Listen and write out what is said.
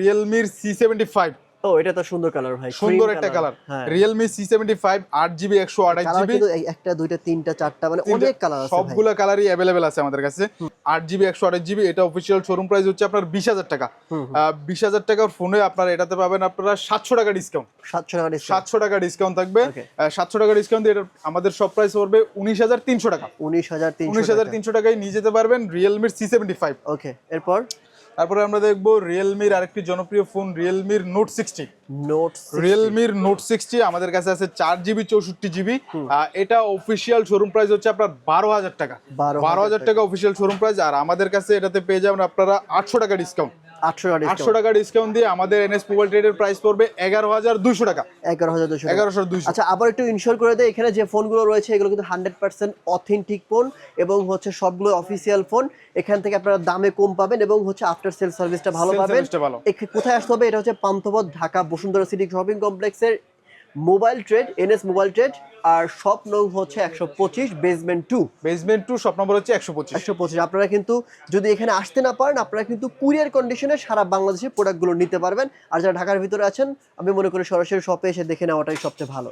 Realme C75 ও এটা তো সুন্দর কালার ভাই, সুন্দর একটা colour. Realme C75 8GB 128GB কিন্তু একটা দুইটা তিনটা চারটা মানে অনেক কালার আছে ভাই, সবগুলা কালারই अवेलेबल আছে আমাদের কাছে। 8GB 128GB এটা অফিশিয়াল শোরুম প্রাইস হচ্ছে আপনার 20000 টাকা। 20000 টাকার ফোনে আপনারা এটাতে পাবেন আপনারা 700 টাকা ডিসকাউন্ট। 700 টাকা ডিসকাউন্ট থাকবে। 700 টাকা ডিসকাউন্ট দিয়ে আমাদের সব প্রাইস পড়বে 19300 টাকা। 19300 টাকায় নিয়ে যেতে পারবেন Realme C75। ওকে, এরপর তারপরে আমরা দেখবো Realme আরেকটি জনপ্রিয় phone Realme Note 60। Realme Note 60 আমাদের কাছে আছে 4GB 64GB। এটা অফিশিয়াল শোরুম প্রাইস হচ্ছে আপনার 12000 টাকা। 12000 টাকা অফিশিয়াল শোরুম প্রাইস। আর আমাদের কাছে এটাতে পেয়ে যাবেন আপনারা 800 টাকা ডিসকাউন্ট। 800 টাকা ডিসকাউন্ট দিয়ে আমাদের NS মোবাইল ট্রেডের প্রাইস পড়বে 11200 টাকা। 11200। আচ্ছা, আবার একটু ইনশিওর করে দেয়, এখানে যে ফোনগুলো রয়েছে এগুলো কিন্তু 100% অথেন্টিক ফোন এবং হচ্ছে সবগুলো অফিসিয়াল ফোন। এখান থেকে আপনারা দামে কম পাবেন এবং হচ্ছে আফটার সেল সার্ভিসটা ভালো পাবেন। কোথায় আসতে হবে? এটা হচ্ছে পান্থপথ, ঢাকা বসুন্ধরা সিটি শপিং কমপ্লেক্সের mobile trade, NS mobile trade. আর শপ নং হচ্ছে 125 বেসমেন্ট 2 শপ নম্বর হচ্ছে 125। আপনারা কিন্তু যদি এখানে আসতে না পারেন, আপনারা কিন্তু কুরিয়ার কন্ডিশনে সারা বাংলাদেশে প্রোডাক্টগুলো নিতে পারবেন। আর যারা ঢাকার ভিতরে আছেন, আমি মনে করি সরাসরি শপে এসে দেখে নেওয়াটাই সবচেয়ে ভালো।